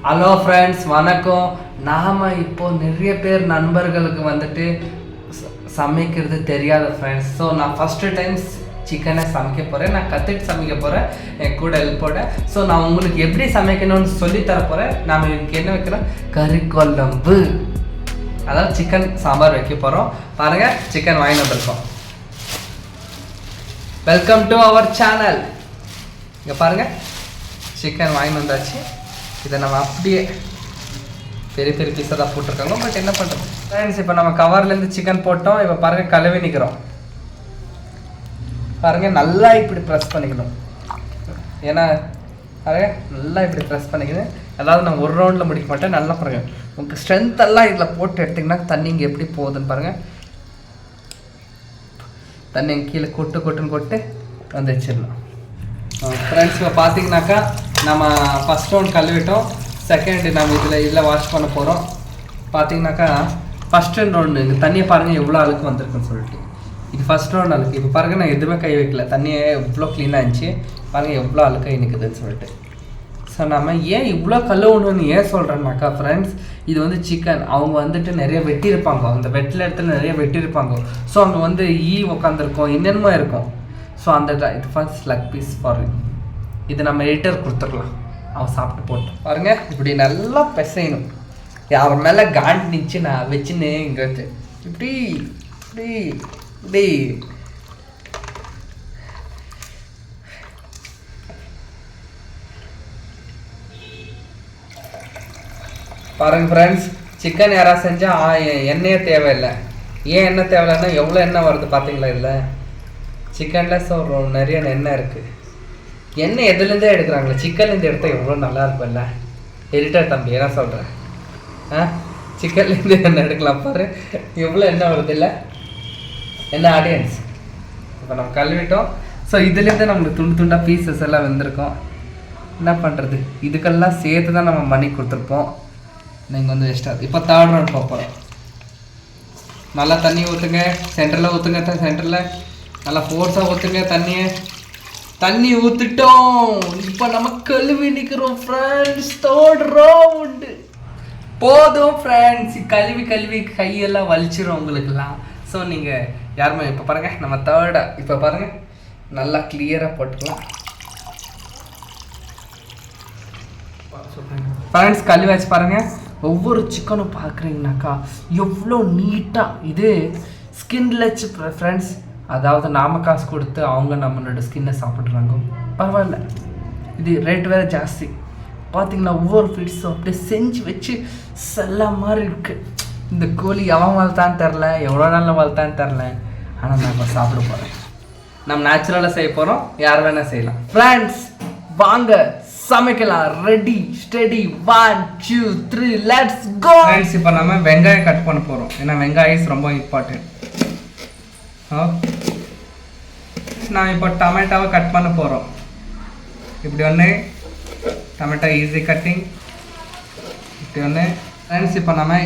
Hello friends, வணக்கம். நாம் இப்போ நிறைய பேர் நண்பர்களுக்கு வந்துட்டு சமைக்கிறது தெரியாத ஃப்ரெண்ட்ஸ். ஸோ நான் ஃபஸ்ட்டு டைம் சிக்கனை சமைக்க போகிறேன். நான் கற்றுட்டு சமைக்க போகிறேன் என் கூட ஹெல்ப்போட. ஸோ நான் உங்களுக்கு எப்படி சமைக்கணும்னு சொல்லித்தர போகிறேன். நாம் இதுக்கு என்ன வைக்கிறோம், கறி குழம்பு, அதாவது சிக்கன் சாம்பார் வைக்க போகிறோம். பாருங்கள், சிக்கன் வாங்கி வந்திருக்கோம். Welcome to our channel. இங்கே பாருங்கள், சிக்கன் வாங்கி வந்தாச்சு. இதை நம்ம அப்படியே பெரிய பெரிய பீஸாக தான் போட்டிருக்காங்க. பட் என்ன பண்ணுறோம் ஃப்ரெண்ட்ஸ், இப்போ நம்ம கவர்லேருந்து சிக்கன் போட்டோம். இப்போ பாருங்கள், கழுவி நிற்கிறோம். பாருங்கள், நல்லா இப்படி ப்ரெஸ் பண்ணிக்கணும். ஏன்னா பாருங்கள், நல்லா இப்படி ப்ரெஸ் பண்ணிக்கணும். அதாவது நான் ஒரு ரவுண்டில் முடிக்க மாட்டேன். நல்லா பாருங்கள், உங்களுக்கு ஸ்ட்ரென்த்தெல்லாம் இதில் போட்டு எடுத்திங்கன்னா தண்ணி இங்கே எப்படி போகுதுன்னு பாருங்கள். தண்ணி கீழே கொட்டுன்னு கொட்டு வந்து வச்சிடலாம். ஃப்ரெண்ட்ஸ், இப்போ பார்த்தீங்கன்னாக்கா நம்ம ஃபஸ்ட் ரவுண்ட் கழுவிட்டோம். செகண்ட் நம்ம இதில் வாஷ் பண்ண போகிறோம். பார்த்தீங்கன்னாக்கா ஃபஸ்ட் ரவுண்டு இந்த தண்ணியை பாருங்கள் எவ்வளோ அழுக்கு வந்திருக்குன்னு சொல்லிட்டு. இது ஃபஸ்ட் ரவுண்ட் அழுக்கு. இப்போ பாருங்கள், நான் எதுவுமே கை வைக்கல. தண்ணியே எவ்வளோ க்ளீனாக இருந்துச்சு. பாருங்கள் எவ்வளோ அழுக்காக நிற்குதுன்னு சொல்லிட்டு. ஸோ நம்ம ஏன் இவ்வளோ கழுவணும்னு ஏன் சொல்கிறேன்னாக்கா ஃப்ரெண்ட்ஸ், இது வந்து சிக்கன் அவங்க வந்துட்டு நிறைய வெட்டியிருப்பாங்க. அந்த வெட்டில இடத்துல நிறைய வெட்டியிருப்பாங்க. ஸோ அங்கே வந்து உட்காந்துருக்கோம், என்னென்னமோ இருக்கும். ஸோ அந்த இது ஃபர்ஸ்ட் லக் பீஸ் ஃபார் இது நம்ம எடிட்டர் கொடுத்துடலாம். அவன் சாப்பிட்டு போட்டோம். பாருங்கள், இப்படி நல்லா பிசையணும். அவர் மேலே காண்ட் நிச்சு நான் வச்சுன்னு இங்கே வச்சு இப்படி இப்படி இப்படி பாருங்க ஃப்ரெண்ட்ஸ், சிக்கன் யாராவது செஞ்சால் எண்ணெயே தேவையில்லை. ஏன் எண்ணெய் தேவையில்லைன்னா எவ்வளோ எண்ணெய் வருது பார்த்தீங்களா இல்லை சிக்கனில். ஸோ நிறைய எண்ணெய் இருக்குது. எண்ணெய் எதுலேருந்தே எடுக்கிறாங்களே, சிக்கன்லேருந்து எடுத்தால் எவ்வளோ நல்லா இருக்கும்ல. எடிட்டர் தம்பி என்ன சொல்கிறேன், சிக்கன்லேருந்து எண்ணெய் எடுக்கலாம். பாரு எவ்வளோ எண்ணெய் வருது இல்லை. என்ன ஆடியன்ஸ், இப்போ நம்ம கழுவிட்டோம். ஸோ இதுலேருந்து நம்மளுக்கு துண்டு துண்டாக பீசஸ் எல்லாம் வந்திருக்கோம். என்ன பண்ணுறது, இதுக்கெல்லாம் சேர்த்து தான் நம்ம மணி கொடுத்துருப்போம். நீங்கள் வந்து வேஸ்ட்டாக. இப்போ தேர்ட் ரவுண்ட் போகிறோம். நல்லா தண்ணி ஊற்றுங்க, சென்டரில் ஊற்றுங்க. சென்டரில் நல்லா ஃபோர்ஸாக ஊற்றுங்க. தண்ணி ஊற்றிட்டோம். இப்போ நம்ம கழுவி நிற்கிறோம் ஃப்ரெண்ட்ஸ். தேர்ட் ரவுண்டு போதும் ஃப்ரெண்ட்ஸ். கழுவி கையெல்லாம் வலிச்சிடும் உங்களுக்குலாம். ஸோ நீங்கள் யாருமே இப்போ பாருங்கள், நம்ம தேர்டாக இப்போ பாருங்கள் நல்லா கிளியராக போட்டுக்கலாம். ஃப்ரெண்ட்ஸ், கழுவி வச்சு பாருங்கள். ஒவ்வொரு சிக்கனும் பார்க்குறீங்கனாக்கா எவ்வளோ நீட்டாக. இது ஸ்கின்லெஸ் ஃப்ரெண்ட்ஸ். அதாவது நாம காசு கொடுத்து அவங்க நம்மளோட ஸ்கின்னை சாப்பிட்றாங்க. பரவாயில்ல, இது ரேட் வேறு ஜாஸ்தி. பார்த்திங்கன்னா ஒவ்வொரு ஃபிட்ஸும் அப்படியே செஞ்சு வச்சு செல்ல மாதிரி இருக்குது. இந்த கோழி எவன் வளர்த்தான்னு தெரில, எவ்வளோ நாளில் வளர்த்தான்னு தெரில. ஆனால் நம்ம சாப்பிட போகிறேன். நம்ம நேச்சுரலாக செய்ய போகிறோம். யார் வேணால் செய்யலாம். ஃப்ரெண்ட்ஸ், வாங்க சமைக்கலாம். Ready steady 1 2 3 let's go. Friends, இப்போ நம்ம வெங்காயம் கட் பண்ண போகிறோம். ஏன்னா வெங்காயம் ரொம்ப இம்பார்ட்டன்ட். நான் இப்போ டொமேட்டோவை கட் பண்ண போகிறோம். இப்படி ஒன்று டொமேட்டோ ஈஸி கட்டிங். இப்படி ஒன்று ஃப்ரெண்ட்ஸ். இப்போ நம்ம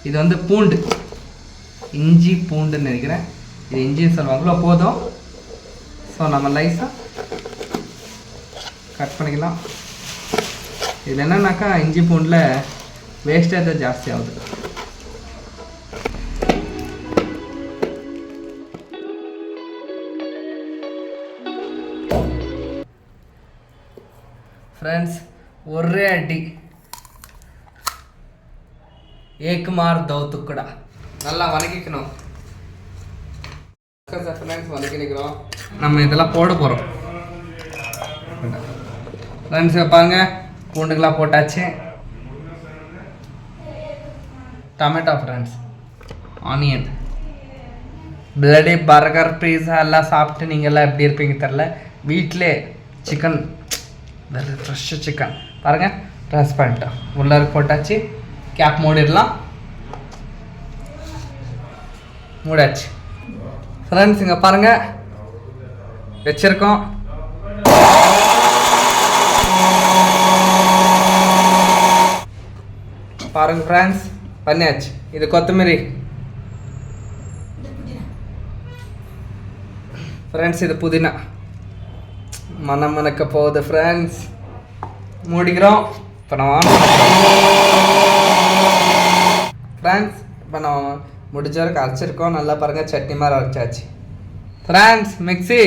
இது வந்து பூண்டு, இஞ்சி பூண்டுன்னு நினைக்கிறேன். இது இஞ்சின்னு சொல்லுவாங்களோ, போதும். ஸோ நம்ம லைஸாக கட் பண்ணிக்கலாம். இதில் என்னன்னாக்கா இஞ்சி பூண்டில் வேஸ்டேஜ் தான் ஜாஸ்தி ஆகுது. ஃப்ரெண்ட்ஸ், ஒரே அடி ஏக் மார் தோ துக்கடா. நல்லா வதக்கிக்கணும். ஃப்ரெண்ட்ஸ், வதக்கிக்கிறோம். நம்ம இதெல்லாம் போட போகிறோம். ஃப்ரெண்ட்ஸ், பாருங்க, பூண்டுங்களாம் போட்டாச்சு. Tomato friends, onion, bloody burger pizza எல்லாம் சாப்பிட்டு நீங்கள் எல்லாம் எப்படி இருப்பீங்க தெரில. வீட்டிலே சிக்கன் வெரி ஃப்ரெஷ்ஷு சிக்கன் பாருங்கள். ப்ரெஸ் பண்ணிட்டோம், உள்ளே போட்டாச்சு. கேப் மூடிடலாம். மூடாச்சு. ஃப்ரெண்ட்ஸ், இங்கே பாருங்கள் வச்சுருக்கோம். பாருங்கள் ஃப்ரெண்ட்ஸ், பண்ணியாச்சு. இது கொத்தமல்லி ஃப்ரெண்ட்ஸ், இது புதினா. மனம் மணக்க போகுது ஃப்ரெண்ட்ஸ். மூடிக்கிறோம். இப்போ நம்ம ஃப்ரெண்ட்ஸ் இப்போ நம்ம முடிஞ்ச வரைக்கும் அரைச்சிருக்கோம். நல்லா பாருங்கள், சட்னி மாதிரி அரைச்சாச்சு. ஃப்ரெண்ட்ஸ் மிக்ஸி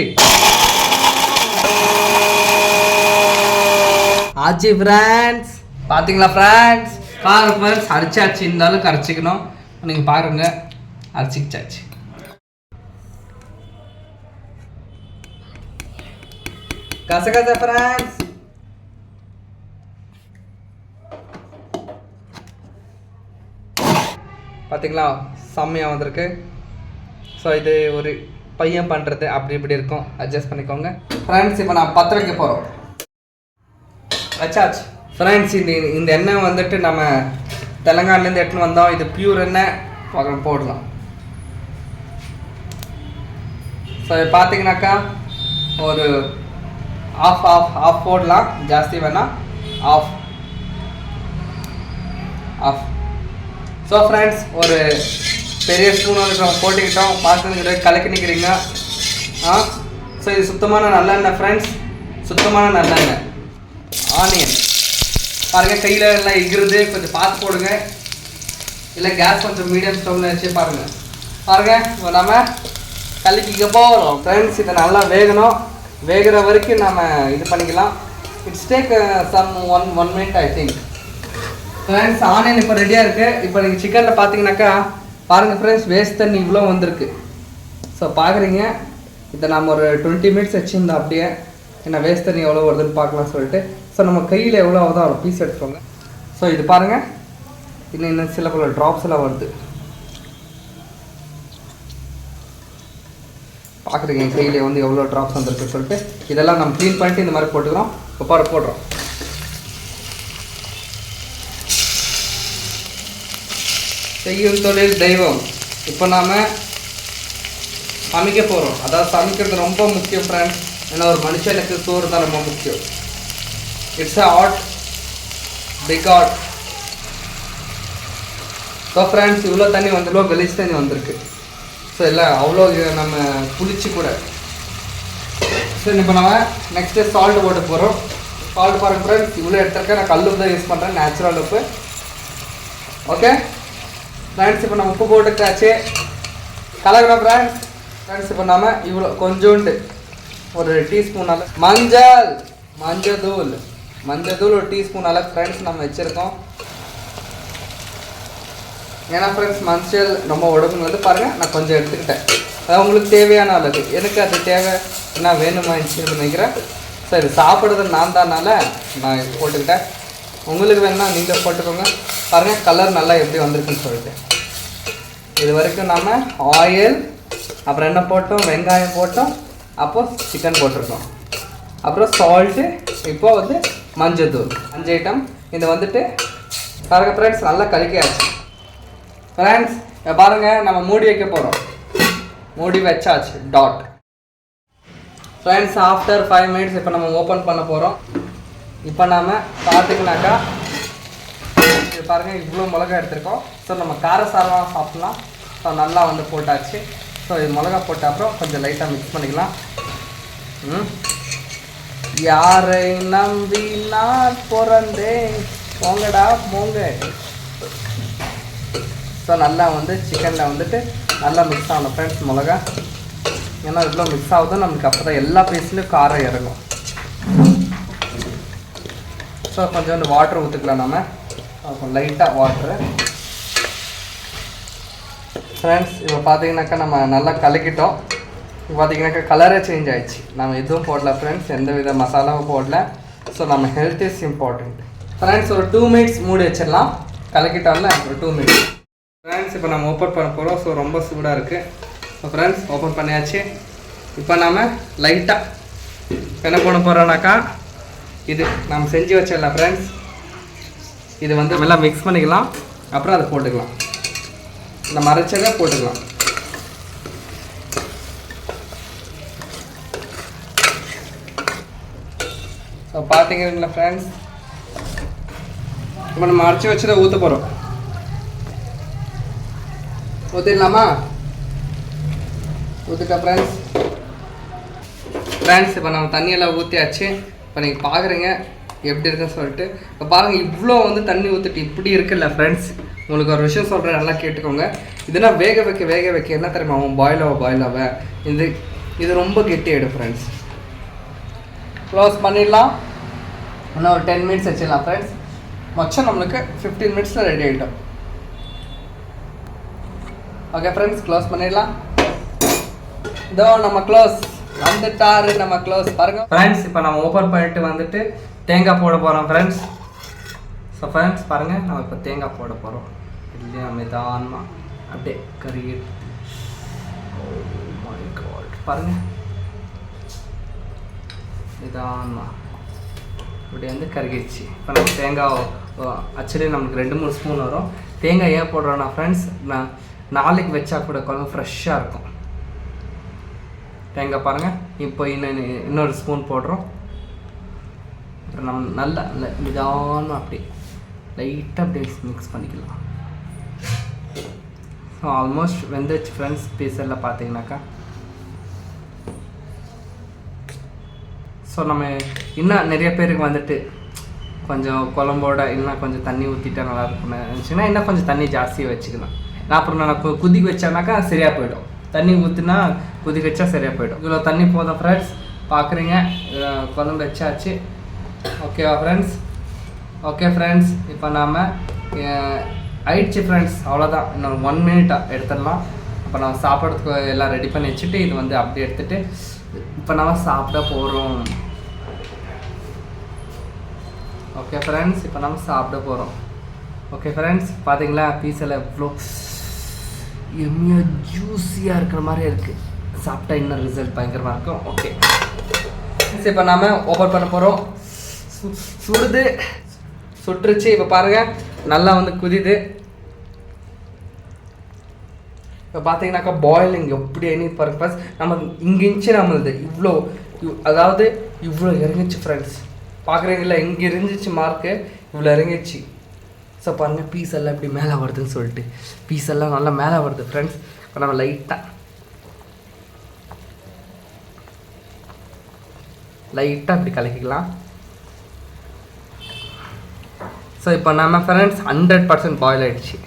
ஆச்சு. ஃப்ரெண்ட்ஸ் பார்த்தீங்களா ஃப்ரெண்ட்ஸ், ஃப்ரெண்ட்ஸ் அரைச்சாச்சு. இந்த அளவுக்கு அரைச்சிக்கணும். நீங்கள் பாருங்கள், அரைச்சிக்கிச்சாச்சு. கசகசா ஃப்ரெண்ட்ஸ், பார்த்தீங்களா செம்மையாக வந்திருக்கு. ஸோ இது ஒரு பையன் பண்ணுறது அப்படி இப்படி இருக்கும், அட்ஜஸ்ட் பண்ணிக்கோங்க ஃப்ரெண்ட்ஸ். இப்போ நான் பற்ற வைக்க போகிறோம். வச்சாச்சு ஃப்ரெண்ட்ஸ். இந்த எண்ணெய் வந்துட்டு நம்ம தெலுங்கானாலேருந்து எடுத்துன்னு வந்தோம். இது பியூர் எண்ணெய், போடலாம். ஸோ பார்த்தீங்கன்னாக்கா ஒரு ஆஃப் போடலாம், ஜாஸ்தி வேணாம், ஆஃப். ஸோ ஃப்ரெண்ட்ஸ், ஒரு பெரிய ஸ்பூன் வந்து நம்ம போட்டுக்கிட்டோம். பார்க்குறீங்க, கலக்கி நிற்கிறீங்க. ஸோ இது சுத்தமான நல்லெண்ணெய் ஃப்ரெண்ட்ஸ், சுத்தமான நல்லெண்ணெய். ஆனியன் பாருங்கள், கையில் எல்லாம் எகிறது, கொஞ்சம் பார்த்து போடுங்க. இல்லை கேஸ் கொஞ்சம் மீடியம் ஸ்டவ்வில் வச்சு பாருங்கள். நம்ம கலக்கிக்க போகிறோம் ஃப்ரெண்ட்ஸ். இதை நல்லா வேகணும். வேகிற வரைக்கும் நம்ம இது பண்ணிக்கலாம். It's take some one minute I think. Friends onion இப்போ ரெடியாக இருக்குது. இப்போ நீங்கள் சிக்கனில் பார்த்தீங்கன்னாக்கா பாருங்கள் ஃப்ரெண்ட்ஸ், வேஸ்ட் தண்ணி இவ்வளோ வந்திருக்கு. ஸோ பார்க்குறீங்க, இதை நம்ம ஒரு 20 மினிட்ஸ் வச்சுருந்தோம் அப்படியே. ஏன்னா வேஸ்ட் தண்ணி எவ்வளோ வருதுன்னு பார்க்கலாம் சொல்லிட்டு. ஸோ நம்ம கையில் எவ்வளோ ஆகுதோ அவ்வளோ பீஸ் எடுத்துக்கோங்க. ஸோ இது பாருங்கள், இன்னும் சில பல ட்ராப்ஸ் எல்லாம் வருது. பார்க்குறீங்க கையில் வந்து எவ்வளோ ட்ராப்ஸ் வந்துருக்கு சொல்லிட்டு. இதெல்லாம் நம்ம க்ளீன் பண்ணிட்டு இந்த மாதிரி போட்டுக்கிறோம். இப்போ போடுறோம். செய்யும் தொழில் தெய்வம். இப்போ நாம் சமைக்க போகிறோம். அதாவது சமைக்கிறது ரொம்ப முக்கியம் ஃப்ரெண்ட்ஸ். ஏன்னா ஒரு மனுஷனுக்கு சோறு தான் ரொம்ப முக்கியம். It's a art, big art. So friends, இவ்வளோ தண்ணி வந்துடுவோ, கலீஜ் தண்ணி வந்திருக்கு. ஸோ இல்லை அவ்வளோ நம்ம புளிச்சு கூட. ஸோ இப்போ நம்ம நெக்ஸ்ட்டு சால்ட்டு போட்டு போகிறோம். சால்ட் பாருங்கள் ஃப்ரெண்ட்ஸ், இவ்வளோ எடுத்துருக்கேன். நான் கல் உப்பு தான் யூஸ் பண்ணுறேன், நேச்சுரல் உப்பு. ஓகே ஃப்ரெண்ட்ஸ், இப்போ நம்ம உப்பு போட்டுக்காச்சு. கலக்கிறோம் ஃப்ரெண்ட்ஸ். இப்போ நம்ம இவ்வளோ கொஞ்சோண்டு ஒரு டீஸ்பூன் அளவு மஞ்சள் தூள் ஒரு டீஸ்பூன் அளவு ஃப்ரெண்ட்ஸ் நம்ம வச்சுருக்கோம். ஏன்னா ஃப்ரெண்ட்ஸ், மஞ்சள் ரொம்ப உடம்புன்னு வந்து பாருங்கள், நான் கொஞ்சம் எடுத்துக்கிட்டேன். அதாவது உங்களுக்கு தேவையான அளவு. எனக்கு அது தேவை என்ன வேணுமா நினைக்கிறேன். சரி, சாப்பிட்றது நான் தானால நான் போட்டுக்கிட்டேன். உங்களுக்கு வேணும்னா நீங்களே போட்டுக்கோங்க. பாருங்கள் கலர் நல்லா எப்படி வந்திருக்குன்னு சொல்லிட்டு. இது வரைக்கும் நம்ம ஆயில், அப்புறம் என்ன போட்டோம், வெங்காயம் போட்டோம், அப்போது சிக்கன் போட்டிருக்கோம், அப்புறம் சால்ட்டு, இப்போ வந்து மஞ்சள் தூள், 5 ஐட்டம். இது வந்துட்டு பாருங்கள் ஃப்ரெண்ட்ஸ், நல்லா கலக்கியாச்சு ஃப்ரெண்ட்ஸ். பாருங்கள், நம்ம மூடி வைக்க போகிறோம். மூடி வச்சாச்சு, டாட் ஃப்ரெண்ட்ஸ். ஆஃப்டர் 5 மினிட்ஸ் இப்போ நம்ம ஓப்பன் பண்ண போகிறோம். இப்போ நாம் பார்த்திங்கனாக்கா பாருங்கள், இவ்வளோ மிளகா எடுத்துருக்கோம். ஸோ நம்ம காரசாரமாக சாப்பிட்லாம். ஸோ நல்லா வந்து போட்டாச்சு. ஸோ இது மிளகா போட்ட அப்புறம் கொஞ்சம் லைட்டாக மிக்ஸ் பண்ணிக்கலாம். யாரை நம்பி நான் பிறந்தேன், போங்கடா போங்க. ஸோ நல்லா வந்து சிக்கனில் வந்துட்டு நல்லா மிக்ஸ் ஆகணும் ஃப்ரெண்ட்ஸ் மிளகா. ஏன்னா இவ்வளோ மிக்ஸ் ஆகுது நமக்கு, அப்போ தான் எல்லா பீஸ்லேயும் காரம் இறங்கும். ஸோ கொஞ்சோண்டு வாட்டர் ஊற்றிக்கலாம். நம்ம லைட்டாக வாட்ரு ஃப்ரெண்ட்ஸ். இப்போ பார்த்தீங்கன்னாக்கா நம்ம நல்லா கலக்கிட்டோம். இப்போ பார்த்தீங்கன்னாக்கா கலரே சேஞ்ச் ஆகிடுச்சு. நம்ம எதுவும் போடல ஃப்ரெண்ட்ஸ், எந்த வித மசாலாவும் போடல. ஸோ நம்ம ஹெல்த் இஸ் இம்பார்ட்டண்ட் ஃப்ரெண்ட்ஸ். ஒரு 2 மினிட்ஸ் மூடி வச்சிடலாம். கலக்கிட்டோம்ல, ஒரு 2 மினிட்ஸ் ஃப்ரெண்ட்ஸ். இப்போ நம்ம ஓப்பன் பண்ண போகிறோம். ஸோ ரொம்ப சூடாக இருக்குது. ஸோ ஃப்ரெண்ட்ஸ் ஓப்பன் பண்ணியாச்சு. இப்போ நம்ம லைட்டாக என்ன பண்ண போகிறோம்னாக்கா, இது நம்ம செஞ்சு வச்சிடலாம் ஃப்ரெண்ட்ஸ். இது வந்து நல்லா மிக்ஸ் பண்ணிக்கலாம். அப்புறம் அதை போட்டுக்கலாம், இந்த மறைச்சதை போட்டுக்கலாம். ஸோ பார்த்தீங்கன்னா ஃப்ரெண்ட்ஸ், இப்போ நம்ம அரைச்சி வச்சதை ஊற்ற போகிறோம். ஊற்றிடலாமா? ஊற்றிட்டா ஃப்ரெண்ட்ஸ். இப்போ நம்ம தண்ணியெல்லாம் ஊற்றியாச்சு. இப்போ நீங்கள் பார்க்குறீங்க எப்படி இருக்குன்னு சொல்லிட்டு. இப்போ பாருங்கள் இவ்வளோ வந்து தண்ணி ஊற்றிட்டு இப்படி இருக்குல்ல ஃப்ரெண்ட்ஸ். உங்களுக்கு ஒரு விஷயம் சொல்கிறேன், நல்லா கேட்டுக்கோங்க. இதெல்லாம் வேக வைக்க என்ன தெரியுமா ஆகும், பாயில் ஆக இது ரொம்ப கெட்டியாயிடும் ஃப்ரெண்ட்ஸ். க்ளோஸ் பண்ணிடலாம். இன்னும் ஒரு 10 மினிட்ஸ் வச்சிடலாம் ஃப்ரெண்ட்ஸ். மொச்சம் நம்மளுக்கு 15 மினிட்ஸில் ரெடி ஆகிட்டோம். ஓகே ஃப்ரெண்ட்ஸ், க்ளோஸ் பண்ணிடலாம். இதோ நம்ம க்ளோஸ் வந்துட்டாரு. நம்ம க்ளோஸ் பாருங்க ஃப்ரெண்ட்ஸ். இப்போ நம்ம ஓப்பன் பண்ணிட்டு வந்துட்டு தேங்காய் போட போகிறோம் ஃப்ரெண்ட்ஸ். ஸோ ஃப்ரெண்ட்ஸ் பாருங்கள், நம்ம இப்போ தேங்காய் போட போகிறோம். இல்லையா நிதானமாக அப்படியே கறி பாருங்கள், நிதானமாக இப்படி வந்து கருகிடுச்சு. இப்போ நம்ம தேங்காய் ஆக்சுவலி நமக்கு 2-3 ஸ்பூன் வரும். தேங்காய் ஏன் போடுறோன்னா ஃப்ரெண்ட்ஸ், நான் நாளைக்கு வச்சா கூட குழம்பு ஃப்ரெஷ்ஷாக இருக்கும். தேங்காய் பாருங்கள். இப்போ இன்னொரு ஸ்பூன் போடுறோம். அப்புறம் நம்ம நல்லா நிதானமாக அப்படி லைட்டாக அப்படியே மிக்ஸ் பண்ணிக்கலாம். ஸோ ஆல்மோஸ்ட் வெந்துச்சு ஃப்ரெண்ட்ஸ். பீஸ் எல்லாம் பார்த்தீங்கன்னாக்கா ஸோ நம்ம இன்னும் நிறைய பேருக்கு வந்துட்டு கொஞ்சம் குழம்போட இன்னும் கொஞ்சம் தண்ணி ஊற்றிட்டா நல்லா இருக்கும்னு நினச்சிங்கன்னா இன்னும் கொஞ்சம் தண்ணி ஜாஸ்தியாக வச்சுக்கலாம். நான் அப்புறம் நான் குதிக்க வச்சேன்னாக்கா சரியாக போய்டும். தண்ணி ஊற்றினா குதிக்க வச்சா சரியாக போய்டும். இவ்வளோ தண்ணி போதும் ஃப்ரெண்ட்ஸ். பார்க்குறீங்க குழம்பு வச்சாச்சு. ஓகேவா ஃப்ரெண்ட்ஸ்? ஓகே ஃப்ரெண்ட்ஸ், இப்போ நாம் ஆயிடுச்சு ஃப்ரெண்ட்ஸ். அவ்வளோதான், இன்னொரு 1 மினிட்டாக எடுத்துடலாம். இப்போ நம்ம சாப்பிட்றதுக்கு எல்லாம் ரெடி பண்ணி வச்சுட்டு இது வந்து அப்படியே எடுத்துகிட்டு இப்போ நம்ம சாப்பிட போகிறோம். ஓகே ஃப்ரெண்ட்ஸ், இப்போ நம்ம சாப்பிட போகிறோம். ஓகே ஃப்ரெண்ட்ஸ், பார்த்தீங்களா பீஸ் எல்லாம் எவ்வளோ எம்மியாக ஜூஸியாக இருக்கிற மாதிரி இருக்குது. சாப்பிட்டா இன்னும் ரிசல்ட் பயங்கரமாக இருக்கும். ஓகே இப்போ நாம் ஓப்பன் பண்ண போகிறோம். சுட்டுருச்சு. இப்போ பாருங்கள் நல்லா வந்து குதிது. இப்போ பார்த்தீங்கன்னாக்கா பாயிலிங் எப்படி என்ன பாருங்க ஃபர்ஸ்ட் நம்ம இங்கே இருந்துச்சு. நம்மளது இவ்வளோ அதாவது இவ்வளோ இறங்கிச்சு ஃப்ரெண்ட்ஸ். பார்க்குறீங்களா, இங்கே இருந்துச்சு மார்க்கு, இவ்வளோ இறங்கிச்சு. ஸோ பாருங்கள் பீஸ் எல்லாம் இப்படி மேலே வருதுன்னு சொல்லிட்டு பீஸ் எல்லாம் நல்லா மேலே வருது ஃப்ரெண்ட்ஸ். இப்போ நம்ம லைட்டாக இப்படி கலக்கிக்கலாம். ஸோ இப்போ நம்ம ஃப்ரெண்ட்ஸ் 100% பாயில் ஆகிடுச்சு.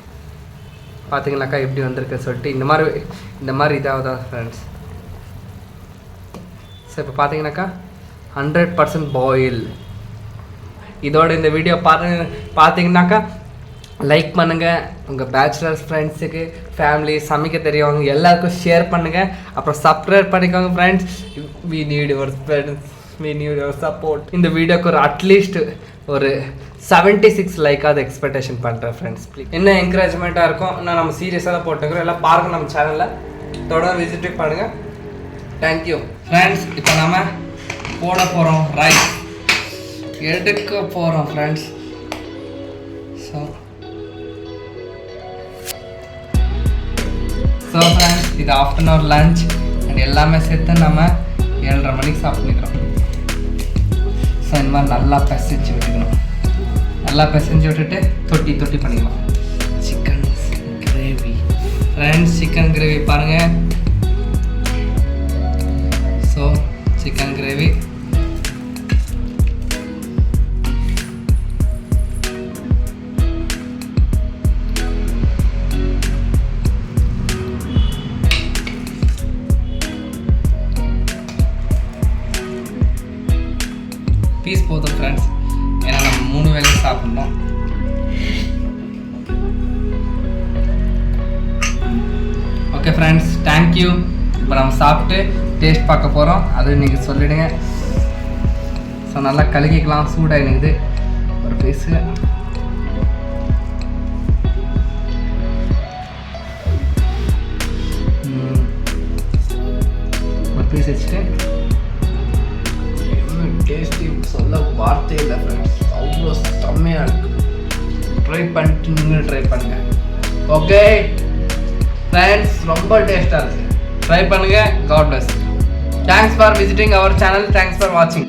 பார்த்தீங்கன்னாக்கா எப்படி வந்திருக்குன்னு சொல்லிட்டு இந்த மாதிரி இதாகுதா ஃப்ரெண்ட்ஸ். ஸோ இப்போ பார்த்தீங்கன்னாக்கா 100% பாயில். இதோட இந்த வீடியோ பார்த்தீங்கன்னாக்கா லைக் பண்ணுங்கள். உங்கள் பேச்சுலர்ஸ் ஃப்ரெண்ட்ஸுக்கு, ஃபேமிலி, சமைக்க தெரியவங்க எல்லாருக்கும் ஷேர் பண்ணுங்கள். அப்புறம் சப்ஸ்கிரைப் பண்ணிக்கோங்க friends. We need your friends, we need your support. இந்த வீடியோக்கு ஒரு அட்லீஸ்ட் ஒரு 76 லைக்காவது எக்ஸ்பெக்டேஷன் பண்ணுறேன் ஃப்ரெண்ட்ஸ். ப்ளீஸ் என்ன என்கரேஜ்மெண்ட்டாக இருக்கும். இன்னும் நம்ம சீரியஸாக தான் போட்டுக்கிறோம். எல்லாம் பாருங்கள் நம்ம சேனலில் தொடர்ந்து விசிட் பண்ணுங்கள். Thank you friends. இப்போ நம்ம போட போகிறோம் ரைஸ், எடுக்க போகிறோம் ஃப்ரெண்ட்ஸ். ஸோ ஃப்ரெண்ட்ஸ், இது ஆஃப்டர்நூன் லஞ்ச் அண்ட் எல்லாமே சேர்த்து நம்ம 7:30 மணிக்கு சாப்பிட்டுக்கிறோம். ஸோ இந்த மாதிரி நல்லா பிசைஞ்சு விட்டுக்கணும். நல்லா பிசைஞ்சு விட்டுட்டு தொட்டி பண்ணிக்கலாம். Chicken gravy friends, chicken gravy பாருங்கள். ஸோ சிக்கன் கிரேவி பீஸ் போதும் ஃப்ரெண்ட்ஸ். ஏன்னா நம்ம 3 வேளை சாப்பிட்ணும். Okay friends, thank you. இப்போ நம்ம சாப்பிட்டு டேஸ்ட் பார்க்க போகிறோம். அது நீங்கள் சொல்லிவிடுங்க. ஸோ நல்லா கலக்கிக்கலாம். சூடாக இருக்குது ஒரு பீஸு. ஒரு பீஸ் வச்சுட்டு டேஸ்டி சொல்ல வார்த்தை இல்லை ஃப்ரெண்ட்ஸ். அவ்வளோ செம்மையாக இருக்குது. ட்ரை பண்ணிட்டு நீங்களும் ட்ரை பண்ணுங்கள். ஓகே ஃப்ரெண்ட்ஸ், ரொம்ப டேஸ்ட்டாக இருக்குது. ட்ரை பண்ணுங்கள். God bless. Thanks for visiting our channel. Thanks for வாட்சிங்.